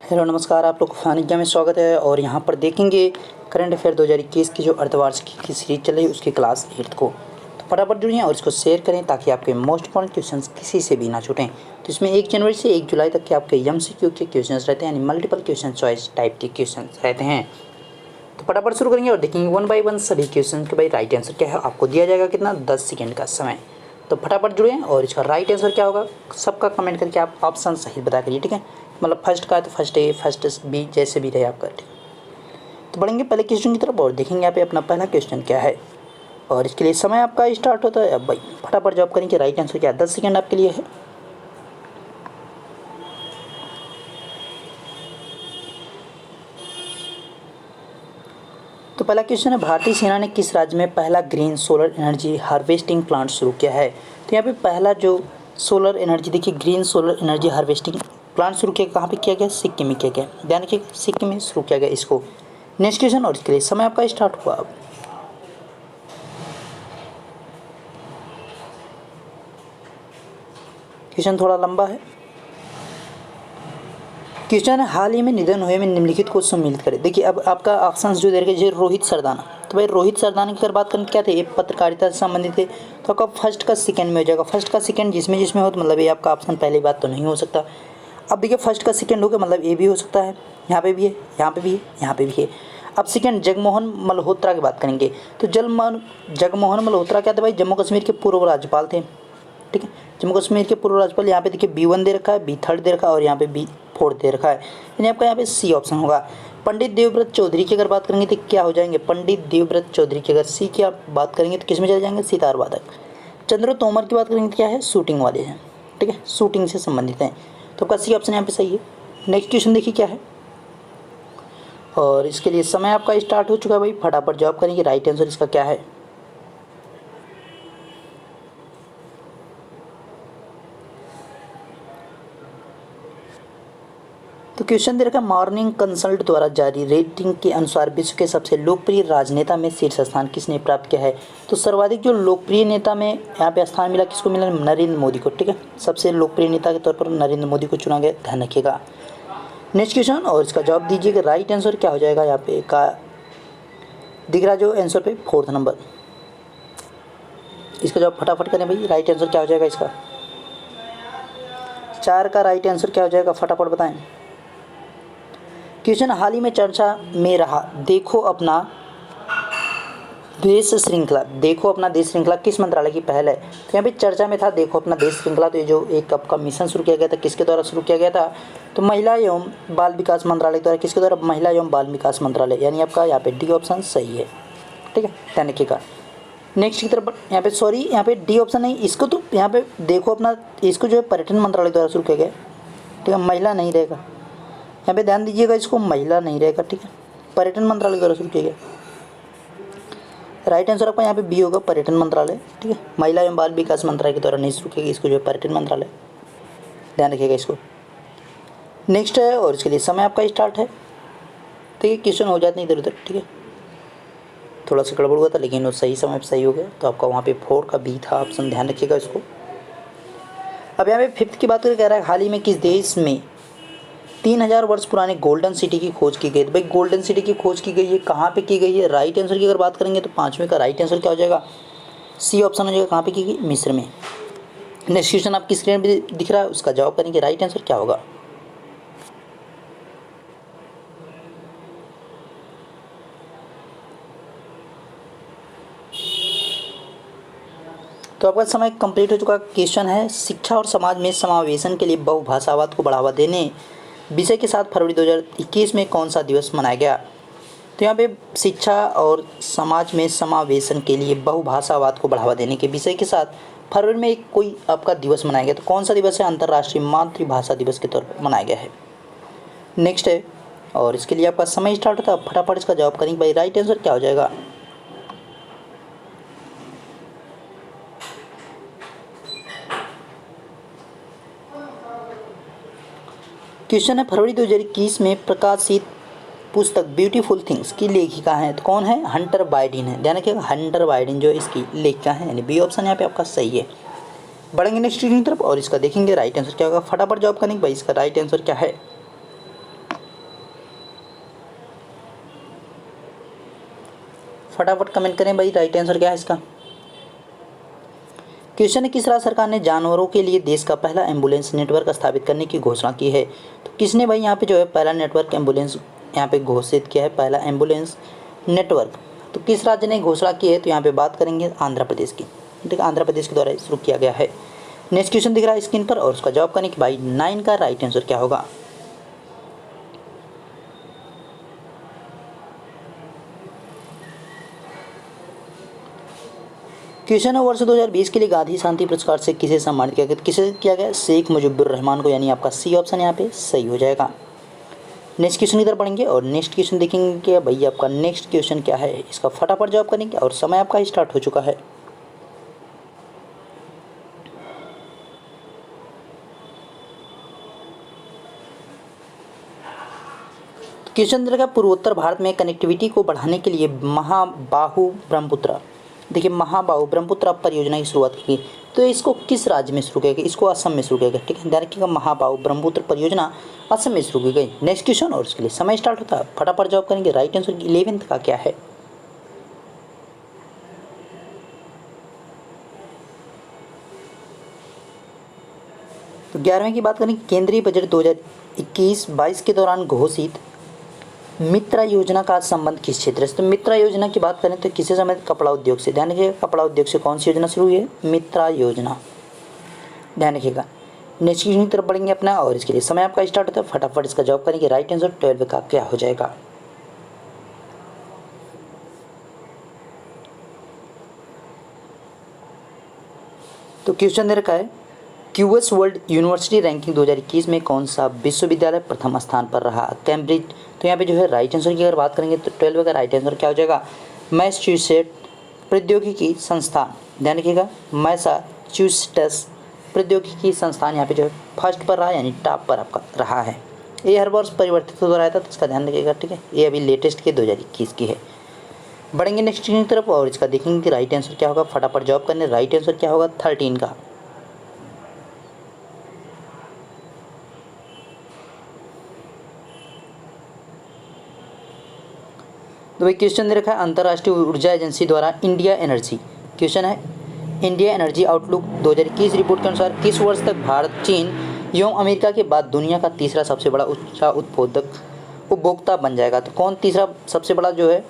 Hello नमस्कार, आप लोग को फन एग्जाम में स्वागत है। और यहाँ पर देखेंगे करंट अफेयर 2021 की जो अर्धवार्षिक की सीरीज चल रही है उसकी क्लास 8 को। तो फटाफट जुड़िए और इसको शेयर करें ताकि आपके मोस्ट इंपॉर्टेंट क्वेश्चंस किसी से भी ना छूटें। तो इसमें 1 जनवरी से 1 जुलाई तक के आपके MCQ के क्वेश्चंस रहते हैं, यानी मल्टीपल क्वेश्चन चॉइस टाइप के क्वेश्चंस रहते हैं। तो फटाफट शुरू करेंगे और देखेंगे 1 बाय 1 सभी क्वेश्चन के भाई राइट आंसर क्या है। आपको दिया जाएगा कितना, 10 सेकेंड का समय। तो फटाफट जुड़ें और इसका राइट आंसर क्या होगा सबका कमेंट करके आप ऑप्शन सही बता करिए, ठीक है। मतलब फर्स्ट का है तो फर्स्ट ए, फर्स्ट बी, जैसे भी रहे आपका, ठीक। तो बढ़ेंगे पहले क्वेश्चन की तरफ और देखेंगे यहाँ पे अपना पहला क्वेश्चन क्या है। और इसके लिए समय आपका स्टार्ट होता है। अब भाई फटाफट जवाब करेंगे राइट आंसर क्या है। 10 सेकेंड आपके लिए है। तो पहला क्वेश्चन है, भारतीय सेना ने किस राज्य में पहला green solar energy harvesting plant शुरू किया है। तो यहाँ पे पहला जो सोलर एनर्जी, देखिए green solar energy harvesting plant शुरू किया, कहाँ पे किया गया, सिक्किम में किया गया। ध्यान रखिए सिक्किम में शुरू किया गया इसको। नेक्स्ट क्वेश्चन और इसके लिए समय आपका स्टार्ट हुआ। अब क्वेश्चन थोड़ा लंबा है। क्वेश्चन है, हाल ही में निधन हुए में निम्नलिखित को सम्मिलित करें। देखिए अब आपका ऑप्शंस जो दे रखे हैं, रोहित सरदाना। तो भाई रोहित सरदाना की अगर बात करें क्या थे, ये पत्रकारिता से संबंधित थे। तो आपका फर्स्ट का सेकंड में हो जाएगा। फर्स्ट का सेकंड जिसमें जिसमें हो तो मतलब ये आपका ऑप्शन पहली बात तो नहीं हो सकता। अब देखिए फर्स्ट का सेकंड हो गया, मतलब ये भी हो सकता है, यहाँ पे भी है, यहाँ पे भी है, यहाँ पे भी है। अब सेकंड जगमोहन मल्होत्रा की बात करेंगे तो जगमोहन मल्होत्रा क्या थे भाई, जम्मू कश्मीर के पूर्व राज्यपाल थे, ठीक है। जम्मू कश्मीर के पूर्व राज्यपाल। यहाँ पे देखिए B1 दे रखा है, B3 दे रखा है और यहाँ पे B4 दे रखा है, यानी आपका यहाँ पे C ऑप्शन होगा। पंडित देवव्रत चौधरी की अगर बात करेंगे तो क्या हो जाएंगे, पंडित देवव्रत चौधरी की अगर C की आप बात करेंगे तो किस में चले जाएंगे, सितार वादक। चंद्र तोमर की बात करेंगे तो क्या है, शूटिंग वाले हैं, ठीक है, शूटिंग से संबंधित हैं। तो आपका C ऑप्शन यहाँ पे सही है। नेक्स्ट क्वेश्चन देखिए क्या है, और इसके लिए समय आपका स्टार्ट हो चुका है भाई। फटाफट जवाब करेंगे राइट आंसर इसका क्या है। तो क्वेश्चन दे रखा है, मॉर्निंग कंसल्ट द्वारा जारी रेटिंग के अनुसार विश्व के सबसे लोकप्रिय राजनेता में शीर्ष स्थान किसने प्राप्त किया है। तो सर्वाधिक जो लोकप्रिय नेता में यहाँ पे स्थान मिला किसको मिला, नरेंद्र मोदी को, ठीक है। सबसे लोकप्रिय नेता के तौर पर नरेंद्र मोदी को चुना गया, ध्यान रखिएगा। नेक्स्ट क्वेश्चन और इसका जवाब दीजिएगा राइट आंसर क्या हो जाएगा। यहाँ पे का दिख रहा जो आंसर पे 4th नंबर, इसका जवाब फटाफट करें भाई। राइट आंसर क्या हो जाएगा इसका, 4 का राइट आंसर क्या हो जाएगा, फटाफट बताएं। क्वेश्चन हाल ही में चर्चा में रहा देखो अपना देश श्रृंखला। देखो अपना देश श्रृंखला किस मंत्रालय की पहल है। तो यहाँ पे चर्चा में था देखो अपना देश श्रृंखला। तो ये जो एक आपका मिशन शुरू किया गया था, किसके द्वारा शुरू किया गया था, तो महिला एवं बाल विकास मंत्रालय द्वारा। किसके द्वारा, महिला एवं बाल विकास मंत्रालय, यानी आपका यहाँ पे डी ऑप्शन सही है, ठीक है, ध्यान रखिएगा। नेक्स्ट की तरफ यहाँ पे सॉरी, यहाँ पे डी ऑप्शन नहीं, इसको तो यहाँ पे देखो अपना, इसको जो है पर्यटन मंत्रालय द्वारा शुरू किया गया, ठीक है, महिला नहीं रहेगा। यहाँ पे ध्यान दीजिएगा, इसको महिला नहीं रहेगा, ठीक है, पर्यटन मंत्रालय द्वारा शुरू किया गया। राइट आंसर आपका यहाँ पे बी होगा, पर्यटन मंत्रालय, ठीक है। महिला एवं बाल विकास मंत्रालय के द्वारा नहीं शुरू किया गया, इसको जो है पर्यटन मंत्रालय, ध्यान रखिएगा इसको। नेक्स्ट है और इसके लिए समय आपका स्टार्ट है, ठीक है। क्वेश्चन हो जाते हैं इधर उधर, ठीक है, थोड़ा सा गड़बड़ हुआ था लेकिन वो सही समय पर सही हो गया। तो आपका वहाँ पे 4 का बी था ऑप्शन, ध्यान रखिएगा इसको। अब यहाँ पे 5th की बात करके कह रहा है, हाल ही में किस देश में 3000 वर्ष पुराने गोल्डन सिटी की खोज की गई। तो भाई गोल्डन सिटी की खोज की गई है, कहाँ पे की गई है। राइट आंसर की अगर बात करेंगे तो 5वें का राइट आंसर क्या हो जाएगा, C ऑप्शन हो जाएगा। कहाँ पे की गई, मिस्र में। नेक्स्ट क्वेश्चन आपकी स्क्रीन पे दिख रहा है, उसका जवाब करेंगे राइट आंसर क्या होगा। तो आपका समय कंप्लीट हो चुका। क्वेश्चन है, शिक्षा और समाज में समावेशन के लिए बहुभाषावाद को बढ़ावा देने विषय के साथ फरवरी 2021 में कौन सा दिवस मनाया गया। तो यहाँ पे शिक्षा और समाज में समावेशन के लिए बहुभाषावाद को बढ़ावा देने के विषय के साथ फरवरी में एक कोई आपका दिवस मनाया गया। तो कौन सा दिवस है, अंतर्राष्ट्रीय मातृभाषा दिवस के तौर पर मनाया गया है। नेक्स्ट है और इसके लिए आपका समय स्टार्ट होता है। फटाफट इसका जवाब करेंगे भाई, राइट आंसर क्या हो जाएगा। क्वेश्चन है, फरवरी 2021 में प्रकाशित पुस्तक ब्यूटीफुल थिंग्स की लेखिका हैं तो कौन है, हंटर बाइडेन है। ध्यान रखिएगा, हंटर बाइडेन जो इसकी लेखिका है, यानी बी ऑप्शन यहाँ पे आपका सही है। बढ़ेंगे नेक्स्ट की तरफ और इसका देखेंगे राइट आंसर क्या होगा। फटाफट जवाब करेंगे भाई, इसका राइट आंसर क्या है। फटाफट कमेंट करें भाई राइट आंसर क्या है इसका। क्वेश्चन है, किस राज्य सरकार ने जानवरों के लिए देश का पहला एम्बुलेंस नेटवर्क स्थापित करने की घोषणा की है। तो किसने भाई यहाँ पे जो है पहला नेटवर्क एम्बुलेंस यहाँ पे घोषित किया है, पहला एम्बुलेंस नेटवर्क। तो किस राज्य ने घोषणा की है, तो यहाँ पे बात करेंगे आंध्र प्रदेश की। ठीक है, आंध्र प्रदेश के द्वारा शुरू किया गया है। नेक्स्ट क्वेश्चन दिख रहा है स्क्रीन पर और उसका जवाब करने कि भाई 9 का राइट आंसर क्या होगा। क्वेश्चन है, वर्ष 2020 के लिए गांधी शांति पुरस्कार से किसे सम्मानित किया गया। किसे किया गया, शेख मुजीबुर रहमान को, यानी आपका सी ऑप्शन यहाँ पे सही हो जाएगा। नेक्स्ट क्वेश्चन इधर पढ़ेंगे और नेक्स्ट क्वेश्चन देखेंगे कि भाई आपका नेक्स्ट क्वेश्चन क्या है, इसका फटाफट जवाब करेंगे और समय आपका स्टार्ट हो चुका है। क्वेश्चन दिया गया, पूर्वोत्तर भारत में कनेक्टिविटी को बढ़ाने के लिए महाबाहु ब्रह्मपुत्र, देखिए महाबाहु ब्रह्मपुत्र परियोजना की शुरुआत की, तो इसको किस राज्य में शुरू किया गया, इसको असम में शुरू किया गया। ठीक है, ध्यान रखिएगा, महाबाहु ब्रह्मपुत्र परियोजना असम में शुरू की गई। नेक्स्ट क्वेश्चन और उसके लिए समय स्टार्ट होता है, फटाफट जवाब करेंगे। राइट आंसर 11th का क्या है। तो 11वें की बात करें, केंद्रीय बजट 2021-22 के दौरान घोषित मित्रा योजना का संबंध किस क्षेत्र से। तो मित्रा योजना की बात करें तो किससे संबंधित, कपड़ा उद्योग से। ध्यान रखिएगा, कपड़ा उद्योग से कौन सी योजना शुरू हुई है, मित्रा योजना। ध्यान रखिएगा। नेक्स्ट क्वेश्चन की तरफ बढ़ेंगे अपना और इसके लिए समय आपका स्टार्ट होता है, फटाफट इसका जवाब करेंगे। राइट आंसर 12 का क्या हो जाएगा। तो क्वेश्चन दे रखा है, क्यूएस वर्ल्ड यूनिवर्सिटी रैंकिंग 2021 में कौन सा विश्वविद्यालय प्रथम स्थान पर रहा, कैम्ब्रिज। तो यहाँ पे जो है राइट आंसर की अगर बात करेंगे तो 12 का राइट आंसर क्या हो जाएगा, मैसाचुसेट्स प्रौद्योगिकी संस्थान। ध्यान रखिएगा, मैसाचुसेट्स प्रौद्योगिकी संस्थान यहाँ पे जो है फर्स्ट पर रहा, यानी टॉप पर आपका रहा है। ये हर वर्ष परिवर्तित होता रहता है, तो इसका ध्यान रखिएगा। ठीक है, ये अभी लेटेस्ट के 2021 की है। बढ़ेंगे नेक्स्ट की तरफ और इसका देखेंगे कि राइट आंसर क्या होगा, फटाफट जवाब करने। राइट आंसर क्या होगा, 13 का। तो भाई क्वेश्चन दे रखा है, अंतर्राष्ट्रीय ऊर्जा एजेंसी द्वारा इंडिया एनर्जी, क्वेश्चन है इंडिया एनर्जी आउटलुक 2021 रिपोर्ट के अनुसार किस वर्ष तक भारत, चीन एवं अमेरिका के बाद दुनिया का तीसरा सबसे बड़ा ऊर्जा उत्पादक उपभोक्ता बन जाएगा। तो कौन तीसरा सबसे बड़ा जो है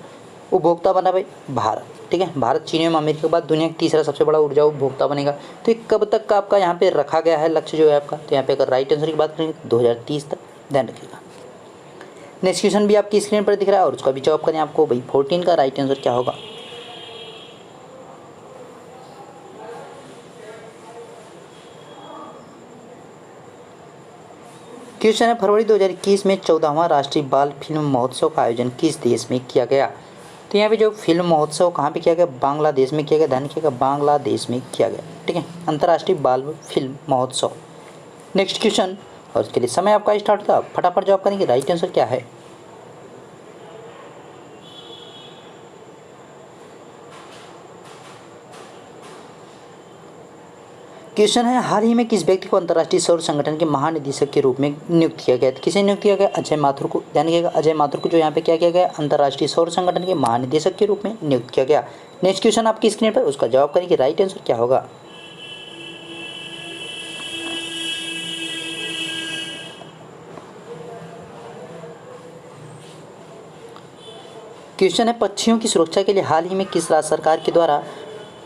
उपभोक्ता बना भाई, भारत। ठीक है, भारत, चीन एवं अमेरिका के बाद दुनिया का तीसरा सबसे बड़ा ऊर्जा उपभोक्ता बनेगा। तो ये कब तक का आपका यहाँ पे रखा गया है लक्ष्य जो है आपका, तो यहाँ पे अगर राइट आंसर की बात करेंगे 2030 तक। ध्यान रखिएगा। नेक्स्ट क्वेश्चन भी आपकी स्क्रीन पर दिख रहा है और उसका भी जवाब करें आपको भाई 14 का राइट आंसर क्या होगा। क्वेश्चन है, फरवरी 2021 में 14वां राष्ट्रीय बाल फिल्म महोत्सव का आयोजन किस देश में किया गया। तो यहाँ पे जो फिल्म महोत्सव कहाँ पे किया गया, बांग्लादेश में किया गया। ध्यान रखिएगा, बांग्लादेश में किया गया। ठीक है, अंतर्राष्ट्रीय बाल फिल्म महोत्सव। नेक्स्ट क्वेश्चन और उसके लिए समय आपका स्टार्ट था, फटाफट जवाब करेंगे। राइट आंसर क्या है। क्वेश्चन है, हाल ही में किस व्यक्ति को अंतर्राष्ट्रीय सौर संगठन के महानिदेशक के रूप में नियुक्त किया गया। किसे नियुक्त किया गया, अजय माथुर को। ध्यान रखिएगा, अजय माथुर को जो यहाँ पे क्या किया गया, अंतर्राष्ट्रीय सौर संगठन के महानिदेशक के रूप में नियुक्त किया गया। नेक्स्ट क्वेश्चन आपकी स्क्रीन पर, उसका जवाब करेंगे। राइट आंसर क्या होगा। क्वेश्चन है, पक्षियों की सुरक्षा के लिए हाल ही में किस राज्य सरकार के द्वारा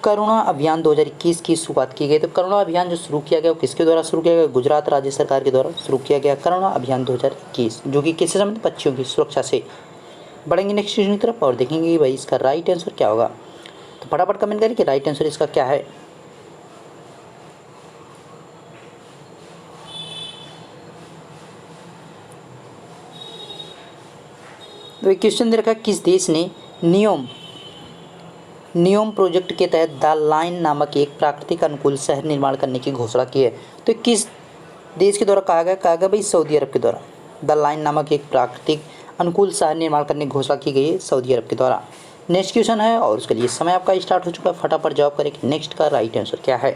करुणा अभियान 2021 की शुरुआत की गई। तो करुणा अभियान जो शुरू किया गया वो किसके द्वारा शुरू किया गया, गुजरात राज्य सरकार के द्वारा शुरू किया गया करुणा अभियान 2021, जो कि किससे संबंधित, पक्षियों की सुरक्षा से। बढ़ेंगे नेक्स्ट क्वेश्चन की तरफ और देखेंगे कि भाई इसका राइट आंसर क्या होगा। तो फटाफट कमेंट करें कि राइट आंसर इसका क्या है। तो एक क्वेश्चन दे रखा है, किस देश ने नियोम प्रोजेक्ट के तहत द लाइन नामक एक प्राकृतिक अनुकूल शहर निर्माण करने की घोषणा की है। तो किस देश के द्वारा कहा गया भाई, सऊदी अरब के द्वारा। द लाइन नामक एक प्राकृतिक अनुकूल शहर निर्माण करने की घोषणा की गई है सऊदी अरब के द्वारा। नेक्स्ट क्वेश्चन है और उसके लिए समय आपका स्टार्ट हो चुका है, फटाफट जवाब करें कि नेक्स्ट का राइट आंसर क्या है।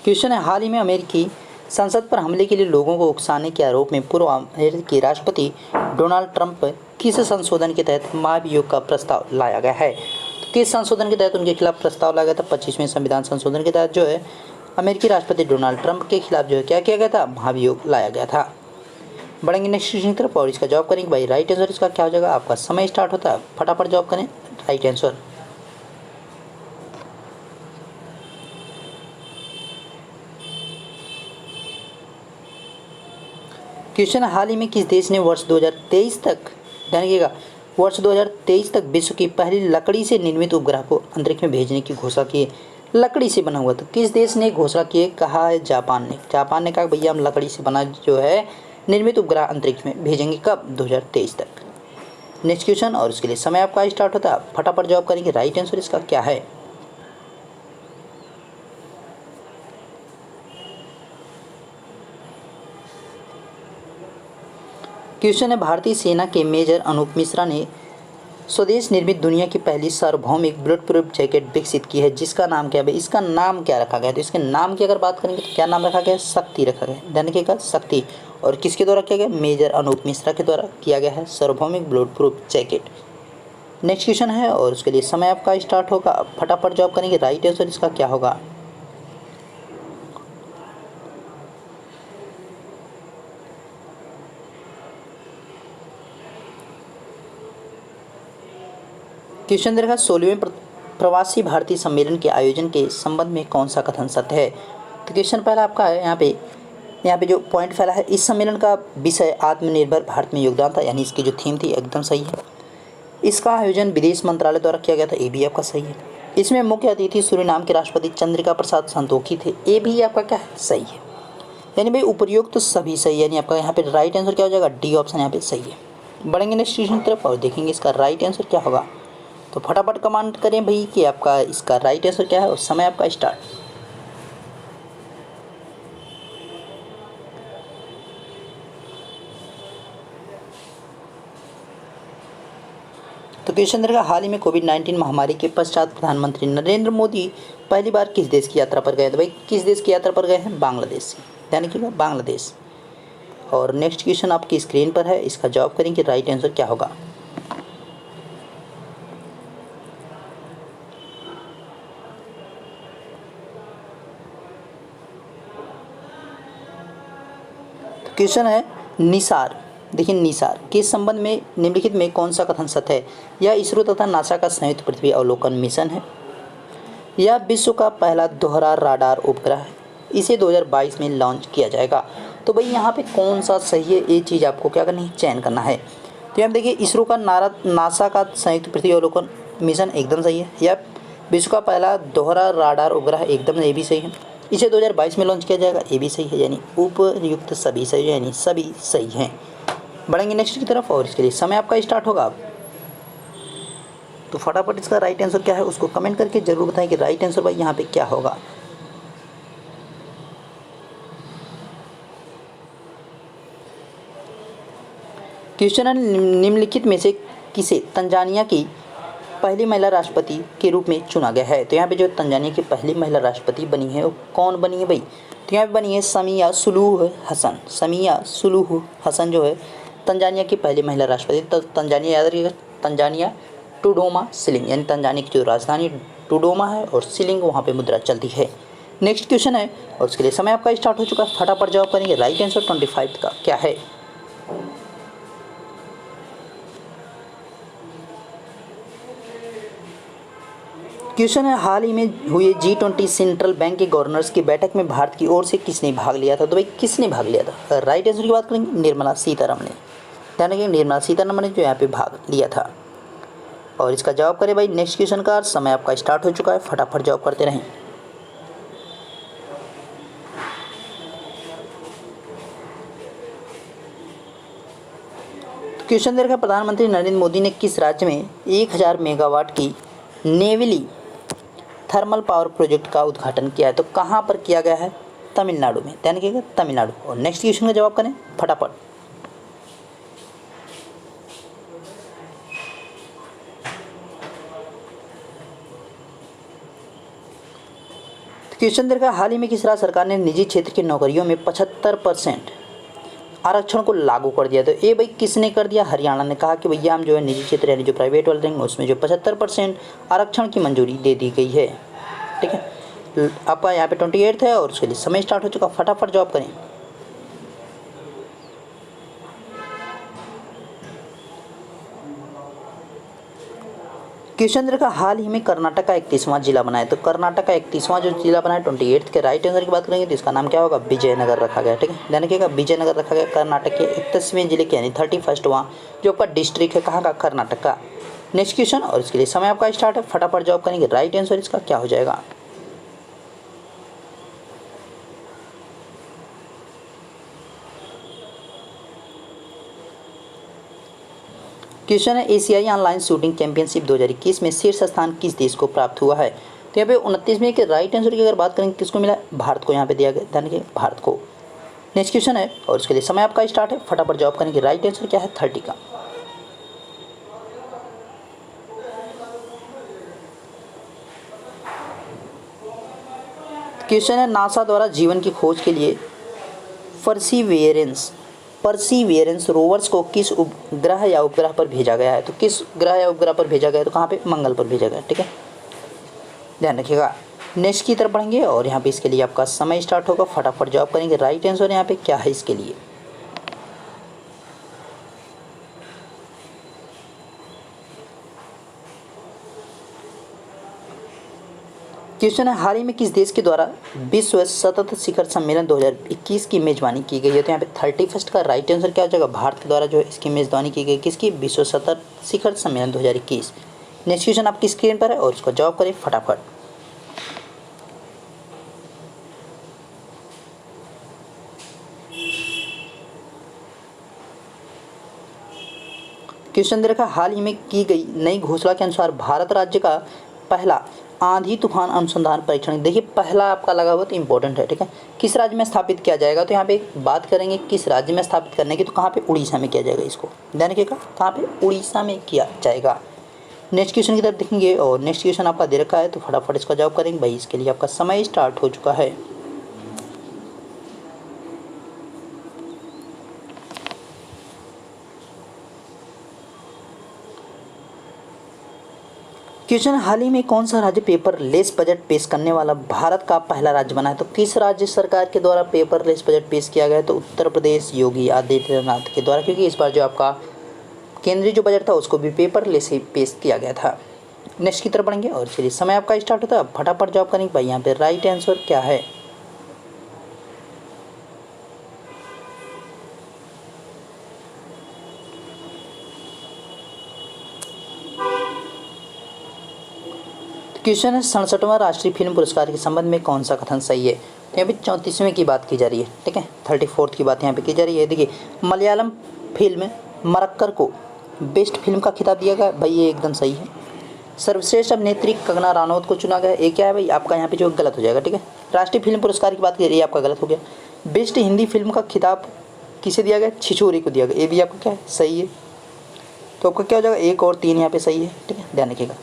क्वेश्चन है, हाल ही में अमेरिकी संसद पर हमले के लिए लोगों को उकसाने के आरोप में पूर्व अमेरिका के राष्ट्रपति डोनाल्ड ट्रंप पर किस संशोधन के तहत महाभियोग का प्रस्ताव लाया गया है? तो किस संशोधन के तहत उनके खिलाफ प्रस्ताव लाया गया था? 25वें संविधान संशोधन के तहत जो है अमेरिकी राष्ट्रपति डोनाल्ड ट्रंप के खिलाफ जो है क्या किया गया था? महाभियोग लाया गया था। बढ़ेंगे नेक्स्ट क्वेश्चन की तरफ और इसका जवाब करेंगे भाई राइट आंसर इसका क्या हो जाएगा? आपका समय स्टार्ट होता है, फटाफट जवाब करें राइट आंसर। क्वेश्चन, हाल ही में किस देश ने वर्ष 2023 तक, ध्यान रखिएगा, वर्ष 2023 तक विश्व की पहली लकड़ी से निर्मित उपग्रह को अंतरिक्ष में भेजने की घोषणा की? लकड़ी से बना हुआ, तो किस देश ने घोषणा की है? कहा है जापान ने। जापान ने कहा भैया हम लकड़ी से बना जो है निर्मित उपग्रह अंतरिक्ष में भेजेंगे, कब? 2023 तक। नेक्स्ट क्वेश्चन और उसके लिए समय आपका स्टार्ट होता है, फटाफट जवाब करेंगे राइट आंसर इसका क्या है? क्वेश्चन है, भारतीय सेना के मेजर अनूप मिश्रा ने स्वदेश निर्मित दुनिया की पहली सार्वभौमिक बुलेट प्रूफ जैकेट विकसित की है, जिसका नाम क्या है? इसका नाम क्या रखा गया? तो इसके नाम की अगर बात करेंगे तो क्या नाम रखा गया? शक्ति रखा गया। ध्यान रखिएगा, शक्ति। और किसके द्वारा किया गया? मेजर अनूप मिश्रा के द्वारा किया गया है सार्वभौमिक bullet proof jacket. Next question है और उसके लिए समय आपका स्टार्ट होगा, फटाफट जवाब करेंगे राइट आंसर इसका क्या होगा? क्वेश्चन देखा, 16वें प्रवासी भारतीय सम्मेलन के आयोजन के संबंध में कौन सा कथन सत्य है? तो क्वेश्चन पहला आपका है यहाँ पे जो पॉइंट फैला है, इस सम्मेलन का विषय आत्मनिर्भर भारत में योगदान था, यानी इसकी जो थीम थी एकदम सही है। इसका आयोजन विदेश मंत्रालय द्वारा किया गया था, ये भी आपका सही है। इसमें मुख्य अतिथि सूरीनाम के राष्ट्रपति चंद्रिका प्रसाद संतोखी थे, ये भी आपका क्या है? सही है। यानी भाई उपयुक्त तो सभी सही है, यानी आपका यहाँ पे राइट आंसर क्या हो जाएगा? डी ऑप्शन यहाँ पे सही है। बढ़ेंगे नेक्स्ट क्वेश्चन की तरफ और देखेंगे इसका राइट आंसर क्या होगा। तो फटाफट कमेंट करें भाई कि आपका इसका राइट आंसर क्या है और समय आपका स्टार्ट। तो क्वेश्चन रहेगा, हाल ही में कोविड-19 महामारी के पश्चात प्रधानमंत्री नरेंद्र मोदी पहली बार किस देश की यात्रा पर गए? तो भाई किस देश की यात्रा पर गए हैं? बांग्लादेश से। ध्यान रखिएगा, बांग्लादेश। और नेक्स्ट क्वेश्चन आपकी स्क्रीन पर है, इसका जवाब करेंगे राइट आंसर क्या होगा? क्वेश्चन है, निसार, देखिए निसार के संबंध में निम्नलिखित में कौन सा कथन सत्य है? यह इसरो तथा नासा का संयुक्त पृथ्वी अवलोकन मिशन है, यह विश्व का पहला दोहरा राडार उपग्रह है, इसे 2022 में लॉन्च किया जाएगा। तो भाई यहाँ पे कौन सा सही है, ये चीज़ आपको क्या करनी है? चयन करना है। तो यहाँ देखिए, इसरो का नासा का संयुक्त पृथ्वी अवलोकन मिशन एकदम सही है, या विश्व का पहला दोहरा राडार उपग्रह एकदम, ये भी सही है। इसे 2022 में लॉन्च किया जाएगा, ये भी सही है, यानी उपयुक्त सभी सही है, यानी सभी सही हैं। बढ़ेंगे नेक्स्ट की तरफ और इसके लिए समय आपका स्टार्ट होगा अब। तो फटाफट इसका राइट आंसर क्या है उसको कमेंट करके जरूर बताएं कि राइट आंसर भाई यहाँ पे क्या होगा। क्वेश्चन है, निम्नलिखित में से किसे तंजानिया की पहली महिला राष्ट्रपति के रूप में चुना गया है? तो यहाँ पे जो तंजानिया की पहली महिला राष्ट्रपति बनी है वो कौन बनी है भाई? तो यहाँ पे बनी है समिया सुलूह हसन। समिया सुलूह हसन जो है तंजानिया की पहली महिला राष्ट्रपति। तो तंजानिया याद रखिएगा, तंजानिया टूडोमा सिलिंग, यानी तंजानिया की जो राजधानी टूडोमा है और सिलिंग वहाँ पे मुद्रा चलती है। नेक्स्ट क्वेश्चन है और उसके लिए समय आपका स्टार्ट हो चुका है, फटाफट जवाब करेंगे राइट आंसर 25 का क्या है? क्वेश्चन है, हाल ही में हुए G20 सेंट्रल बैंक के गवर्नर्स की बैठक में भारत की ओर से किसने भाग लिया था? तो भाई किसने भाग लिया था? राइट आंसर की बात करेंगे निर्मला सीतारमण ने। ध्यान रखिए, निर्मला सीतारमण ने जो यहाँ पे भाग लिया था। और इसका जवाब करें भाई नेक्स्ट क्वेश्चन का, समय आपका स्टार्ट हो चुका है, फटाफट जवाब करते रहें। क्वेश्चन दे रखा, प्रधानमंत्री नरेंद्र मोदी ने किस राज्य में 1000 मेगावाट की नेवेली थर्मल पावर प्रोजेक्ट का उद्घाटन किया है? तो कहाँ पर किया गया है? तमिलनाडु में। ध्यान रखिएगा, तमिलनाडु। और नेक्स्ट क्वेश्चन का जवाब करें फटाफट। क्वेश्चन देखा, हाल ही में किस राज्य सरकार ने निजी क्षेत्र की नौकरियों में 75% आरक्षण को लागू कर दिया? तो ये भाई किसने कर दिया? हरियाणा ने कहा कि भैया हम जो है निजी क्षेत्र यानी जो प्राइवेट वाले रहेंगे उसमें जो 75% आरक्षण की मंजूरी दे दी गई है। ठीक है, आपका यहाँ पे 28 है और उसके लिए समय स्टार्ट हो चुका, फटाफट जॉब करें। क्वेश्चन का, हाल ही में कर्नाटक का 31वां जिला बना है। तो कर्नाटक का 31वां जो जिला बना है 28 के राइट आंसर की बात करेंगे तो इसका नाम क्या होगा? विजयनगर रखा गया। ठीक है, ध्यान रखिएगा, विजयनगर रखा गया कर्नाटक के 31वें जिले के यानी 31वां जो आपका डिस्ट्रिक्ट है कहाँ का? कर्नाटक का। नेक्स्ट क्वेश्चन, और इसके लिए समय आपका स्टार्ट है, फटाफट जॉब करेंगे। राइट आंसर इसका क्या हो जाएगा? क्वेश्चन है, एशियाई ऑनलाइन शूटिंग चैंपियनशिप 2021 में शीर्ष स्थान किस देश को प्राप्त हुआ है? तो यहाँ पे 29वें के राइट आंसर की अगर बात करें किसको मिला? भारत को यहाँ पे दिया गया, ध्यान रखिए, भारत को। नेक्स्ट क्वेश्चन है, और उसके लिए समय आपका स्टार्ट है, फटाफट जॉब करेंगे। राइट आंसर क्या है? 30 का। क्वेश्चन है, नासा द्वारा जीवन की खोज के लिए परसीवियरेंस रोवर्स को किस उपग्रह या उपग्रह पर भेजा गया है? तो किस ग्रह या उपग्रह पर भेजा गया है? तो कहाँ पे? मंगल पर भेजा गया। ठीक है, ध्यान रखिएगा। नेक्स्ट की तरफ बढ़ेंगे और यहाँ पे इसके लिए आपका समय स्टार्ट होगा, फटाफट जॉब करेंगे। राइट आंसर यहाँ पे क्या है इसके लिए? क्वेश्चन है, हाल ही में किस देश के द्वारा विश्व सतत शिखर सम्मेलन 2021 की मेजबानी की गई है? तो यहाँ पे 31 का राइट आंसर क्या हो जाएगा? भारत के द्वारा जो है इसकी मेजबानी की गई, किसकी? विश्व सतत शिखर सम्मेलन 2021। नेक्स्ट क्वेश्चन आपकी स्क्रीन पर है और उसको जवाब करें फटाफट। क्वेश्चन दे रखा, हाल ही में की गई नई घोषणा के अनुसार भारत राज्य का पहला आंधी तूफान अनुसंधान परीक्षण, देखिए पहला आपका लगा हुआ तो इंपॉर्टेंट है। ठीक है, किस राज्य में स्थापित किया जाएगा? तो यहाँ पे बात करेंगे किस राज्य में स्थापित करने की, तो कहाँ पे? उड़ीसा में किया जाएगा। इसको ध्यान रखिएगा, कहाँ पे? उड़ीसा में किया जाएगा। नेक्स्ट क्वेश्चन की तरफ देखेंगे और नेक्स्ट क्वेश्चन आपका दे रखा है तो फटाफट इसका जवाब करेंगे भाई। इसके लिए आपका समय स्टार्ट हो चुका है। क्वेश्चन, हाल ही में कौन सा राज्य पेपरलेस बजट पेश करने वाला भारत का पहला राज्य बना है? तो किस राज्य सरकार के द्वारा पेपरलेस बजट पेश किया गया? तो उत्तर प्रदेश योगी आदित्यनाथ के द्वारा, क्योंकि इस बार जो आपका केंद्रीय जो बजट था उसको भी पेपरलेस ही पेश किया गया था। नेक्स्ट की तरफ बढ़ेंगे और चलिए समय आपका स्टार्ट होता है, फटाफट जॉब करेंगे भाई। यहाँ पे राइट आंसर क्या है? क्वेश्चन है, 67वां राष्ट्रीय फिल्म पुरस्कार के संबंध में कौन सा कथन सही है? तो यहाँ पे 34वें की बात की जा रही है। ठीक है, 34th की बात यहाँ पे की जा रही है। देखिए, मलयालम फिल्म मरक्कर को बेस्ट फिल्म का खिताब दिया गया, भाई ये एकदम सही है। सर्वश्रेष्ठ अभिनेत्री कंगना रनौत को चुना गया, ये क्या है भाई? आपका यहाँ पे जो गलत हो जाएगा। ठीक है, राष्ट्रीय फिल्म पुरस्कार की बात की जा रही है, आपका गलत हो गया। बेस्ट हिंदी फिल्म का खिताब किसे दिया गया? छिछोरे को दिया गया, ये भी आपका क्या है? सही है। तो आपका क्या हो जाएगा? 1 और 3 यहाँ पे सही है। ठीक है, ध्यान रखिएगा।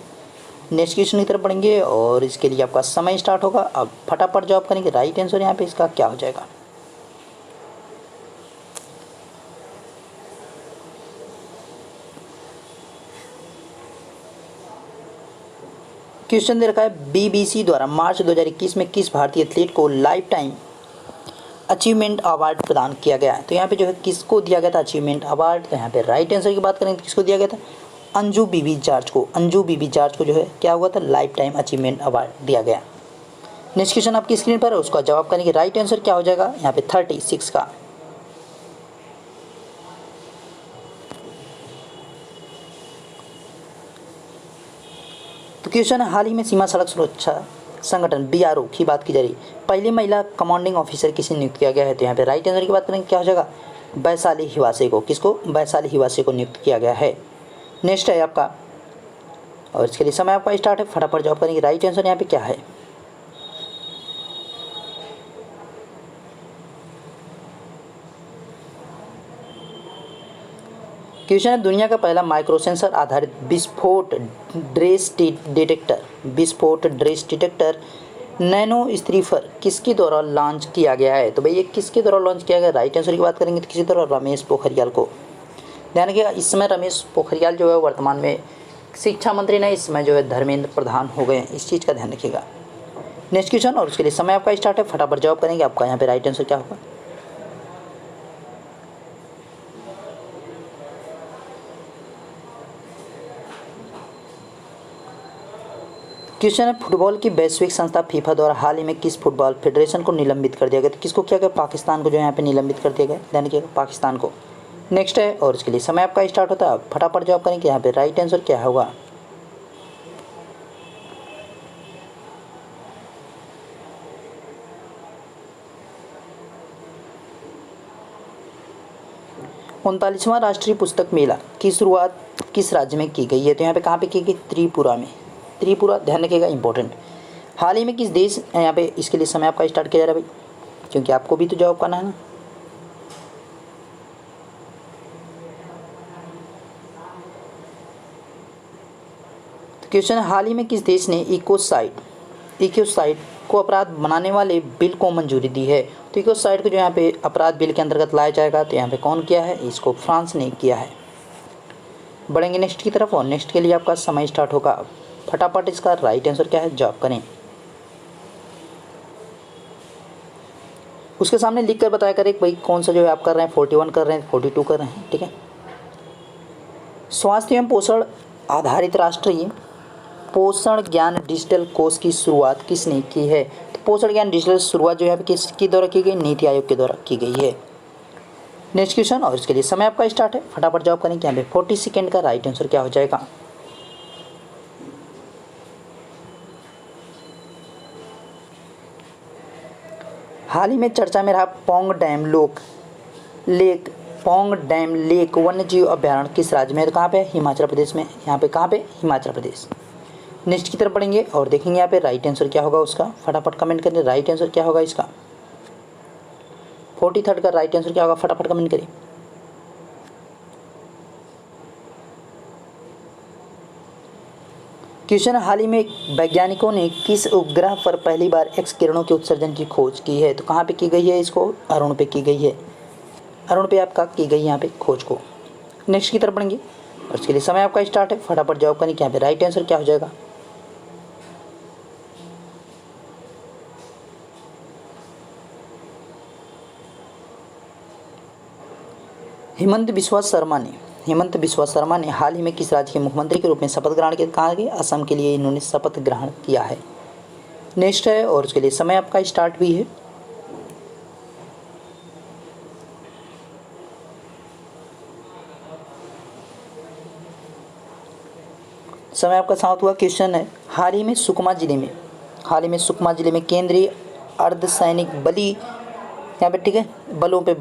नेक्स्ट क्वेश्चन की तरफ पढ़ेंगे और इसके लिए आपका समय स्टार्ट होगा, अब फटाफट जॉब करेंगे। राइट आंसर यहाँ पे इसका क्या हो जाएगा? क्वेश्चन दे रखा है, बीबीसी द्वारा मार्च 2021 में किस भारतीय एथलीट को लाइफ टाइम अचीवमेंट अवार्ड प्रदान किया गया है? तो यहाँ पे जो है किसको दिया गया था अचीवमेंट अवार्ड? तो यहाँ पे राइट आंसर की बात करें तो किसको दिया गया था? अंजू बीबी जॉर्ज को जो है क्या हुआ था? लाइफ टाइम अचीवमेंट अवार्ड दिया गया। नेक्स्ट क्वेश्चन आपकी स्क्रीन पर है, उसका जवाब करेंगे। राइट आंसर क्या हो जाएगा यहाँ पे? 36 का। तो क्वेश्चन है, हाल ही में सीमा सड़क सुरक्षा संगठन बीआरओ की बात की जा रही है, पहली महिला कमांडिंग ऑफिसर किसे नियुक्त किया गया है? तो यहाँ पे राइट आंसर की बात करेंगे, क्या हो जाएगा? वैशाली हिवासे को। किसको? वैशाली हिवासे को नियुक्त किया गया है। नेक्स्ट है आपका, और इसके लिए समय आपका स्टार्ट है, फटाफट जवाब करेंगे। राइट आंसर यहाँ पे क्या है? क्वेश्चन है, दुनिया का पहला माइक्रो सेंसर आधारित विस्फोट ड्रेस डिटेक्टर नैनो स्त्रीफर किसके द्वारा लॉन्च किया गया है? तो भाई ये किसके द्वारा लॉन्च किया गया? राइट आंसर की बात करेंगे तो किसी द्वारा? रमेश पोखरियाल को। ध्यान रखिएगा, इस समय रमेश पोखरियाल जो है वर्तमान में शिक्षा मंत्री नहीं, इस समय जो है धर्मेंद्र प्रधान हो गए हैं, इस चीज़ का ध्यान रखिएगा। नेक्स्ट क्वेश्चन, और उसके लिए समय आपका स्टार्ट है, फटाफट जवाब करेंगे। आपका यहाँ पे राइट आंसर क्या होगा? क्वेश्चन है, फुटबॉल की वैश्विक संस्था फीफा द्वारा हाल ही में किस फुटबॉल फेडरेशन को निलंबित कर दिया गया? तो किसको किया गया? पाकिस्तान को जो है यहाँ पे निलंबित कर दिया गया। ध्यान रखिएगा, पाकिस्तान को। नेक्स्ट है, और इसके लिए समय आपका स्टार्ट होता है, आप फटाफट जवाब करेंगे। यहाँ पे राइट आंसर क्या होगा? उनतालीसवां राष्ट्रीय पुस्तक मेला की शुरुआत किस राज्य में की गई है? तो यहाँ पे कहाँ पे की गई? त्रिपुरा में। त्रिपुरा, ध्यान रखिएगा, इंपॉर्टेंट। हाल ही में किस देश, यहाँ पे इसके लिए समय आपका स्टार्ट किया जा रहा है भाई, क्योंकि आपको भी तो जवाब करना है ना। तो क्वेश्चन है, हाल ही में किस देश ने इकोसाइड को अपराध बनाने वाले बिल को मंजूरी दी है? तो इकोसाइड को जो यहाँ पे अपराध बिल के अंतर्गत लाया जाएगा, तो यहाँ पे कौन किया है? इसको फ्रांस ने किया है। बढ़ेंगे नेक्स्ट की तरफ, और नेक्स्ट के लिए आपका समय स्टार्ट होगा। फटाफट इसका राइट आंसर क्या है, जवाब करें। उसके सामने लिख कर बताया करें भाई कौन सा जो है आप कर रहे हैं, 41 कर रहे हैं, 42 कर रहे हैं, ठीक है। स्वास्थ्य एवं पोषण आधारित राष्ट्रीय पोषण ज्ञान डिजिटल कोष की शुरुआत किसने की है? तो पोषण ज्ञान डिजिटल शुरुआत जो है किसके द्वारा की गई? नीति आयोग के द्वारा की गई है। नेक्स्ट क्वेश्चन, और इसके लिए समय आपका स्टार्ट है, फटाफट जवाब करें। यहाँ पे 40 सेकेंड का राइट आंसर क्या हो जाएगा? हाल ही में चर्चा में रहा पोंग डैम लेक वन्यजीव अभ्यारण्य किस राज्य में है? तो कहाँ पे? हिमाचल प्रदेश में। यहाँ पे कहाँ पे? हिमाचल प्रदेश। नेक्स्ट की तरफ पढ़ेंगे और देखेंगे यहाँ पे राइट आंसर क्या होगा उसका। फटाफट कमेंट करें, राइट आंसर क्या होगा इसका। 43 का राइट आंसर क्या होगा? फटाफट कमेंट करिए। क्वेश्चन, हाल ही में वैज्ञानिकों ने किस उपग्रह पर पहली बार एक्स किरणों के उत्सर्जन की खोज की है? तो कहाँ पे की गई है? इसको अरुण पे की गई है। अरुण पे आपका की गई यहाँ पे खोज को। नेक्स्ट की तरफ बढ़ेंगे और इसके लिए समय आपका स्टार्ट है, फटाफट जवाब करने के। यहाँ पे राइट आंसर क्या हो जाएगा? हेमंत बिस्वा शर्मा ने हाल ही में किस राज्य के मुख्यमंत्री के रूप में शपथ ग्रहण किया? कहा कि असम के लिए इन्होंने शपथ ग्रहण किया है। नेक्स्ट है, और उसके लिए समय आपका स्टार्ट भी है। समय आपका समाप्त हुआ। क्वेश्चन है, हाल ही में सुकमा जिले में केंद्रीय अर्धसैनिक बली, यहाँ पे ठीक है, बलों पे है,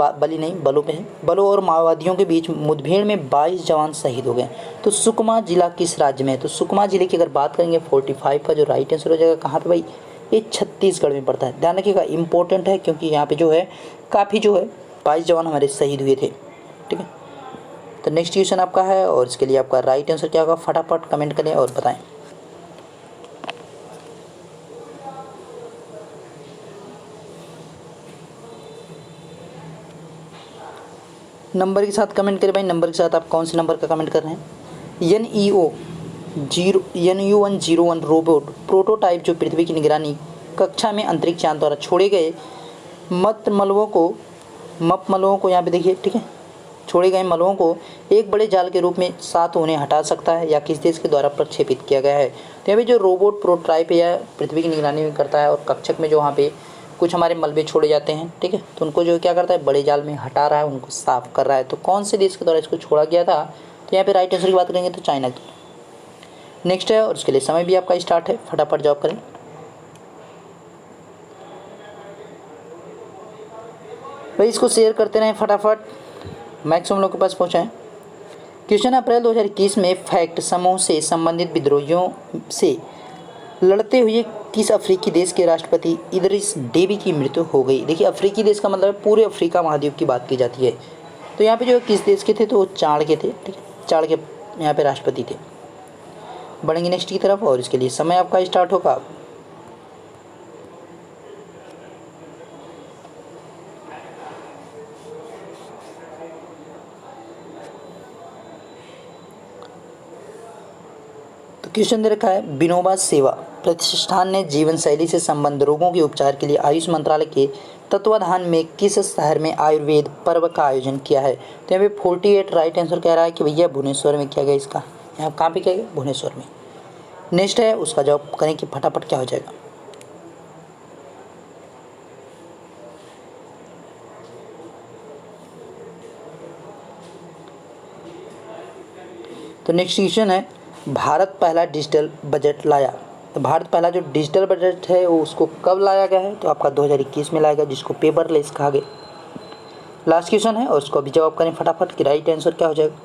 बलों और माओवादियों के बीच मुठभेड़ में 22 जवान शहीद हो गए। तो सुकमा जिला किस राज्य में है? तो सुकमा जिले की अगर बात करेंगे 45 का जो राइट आंसर हो जाएगा कहाँ पे भाई? ये छत्तीसगढ़ में पड़ता है। ध्यान रखिएगा, इंपॉर्टेंट है, क्योंकि यहाँ पे जो है काफ़ी जो है 22 जवान हमारे शहीद हुए थे, ठीक है। तो नेक्स्ट क्वेश्चन आपका है, और इसके लिए आपका राइट आंसर क्या होगा? फटाफट कमेंट करें और बताएं। नंबर के साथ कमेंट करें भाई, नंबर के साथ आप कौन से नंबर का कमेंट कर रहे हैं? NU101 रोबोट प्रोटोटाइप जो पृथ्वी की निगरानी कक्षा में अंतरिक्ष यान द्वारा छोड़े गए मलबों को यहाँ पे देखिए, ठीक है, छोड़े गए मलबों को एक बड़े जाल के रूप में साथ उन्हें हटा सकता है या किस देश के द्वारा प्रक्षेपित किया गया है? तो यहाँ पे जो रोबोट प्रोटोटाइप या पृथ्वी की निगरानी में करता है और कक्षक में जो वहाँ पे कुछ हमारे मलबे छोड़े जाते हैं, ठीक है, तो उनको जो क्या करता है, बड़े जाल में हटा रहा है, उनको साफ कर रहा है। तो कौन से देश के द्वारा इसको छोड़ा गया था? तो यहाँ पे राइट आंसर की बात करेंगे तो चाइना की। नेक्स्ट है, और उसके लिए समय भी आपका स्टार्ट है, फटाफट जवाब करें। भाई इसको शेयर करते रहें फटाफट, मैक्सिमम लोग के पास पहुँचाएँ। क्वेश्चन, अप्रैल 2021 में फैक्ट समूह से संबंधित विद्रोहियों से लड़ते हुए किस अफ्रीकी देश के राष्ट्रपति इदरिस डेबी की मृत्यु हो गई? देखिए, अफ्रीकी देश का मतलब पूरे अफ्रीका महाद्वीप की बात की जाती है। तो यहाँ पे जो किस देश के थे? तो वो चाड़ के थे, ठीक है, चाड़ के यहाँ पे राष्ट्रपति थे। बढ़ेंगे नेक्स्ट की तरफ, और इसके लिए समय आपका स्टार्ट होगा। क्वेश्चन दे रखा है, विनोबा सेवा प्रतिष्ठान ने जीवन शैली से संबंध रोगों के उपचार के लिए आयुष मंत्रालय के तत्वाधान में किस शहर में आयुर्वेद पर्व का आयोजन किया है? तो यहाँ पे 48 राइट आंसर कह रहा है कि भैया भुवनेश्वर में किया गया इसका। यहाँ कहाँ पे किया गया? भुवनेश्वर में। नेक्स्ट है, उसका जवाब करें कि फटाफट क्या हो जाएगा। तो नेक्स्ट क्वेश्चन है, भारत पहला डिजिटल बजट लाया। तो भारत पहला जो डिजिटल बजट है वो उसको कब लाया गया है? तो आपका 2021 में लाया गया, जिसको पेपरलेस कहा गया। लास्ट क्वेश्चन है और उसको अभी जवाब करें फटाफट कि राइट आंसर क्या हो जाएगा।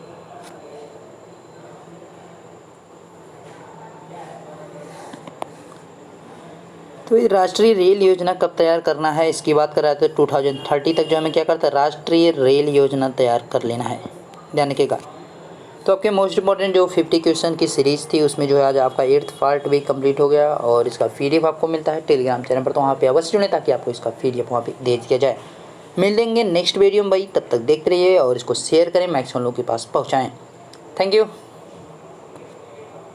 तो ये राष्ट्रीय रेल योजना कब तैयार करना है इसकी बात कर रहा है, तो 2030 तक जो हमें क्या करता है, राष्ट्रीय रेल योजना तैयार कर लेना है, ध्यान रखिएगा। तो आपके मोस्ट इंपॉर्टेंट जो 50 क्वेश्चन की सीरीज़ थी उसमें जो है आज आपका 8th पार्ट भी कंप्लीट हो गया और इसका PDF आपको मिलता है टेलीग्राम चैनल पर, तो वहाँ पे अवश्य जुड़ें ताकि आपको इसका PDF वहाँ पे दे दिया जाए। मिल लेंगे नेक्स्ट वीडियो में भाई, तब तक देखते रहिए और इसको शेयर करें, मैक्सिमम लोगों के पास पहुँचाएँ। Thank you.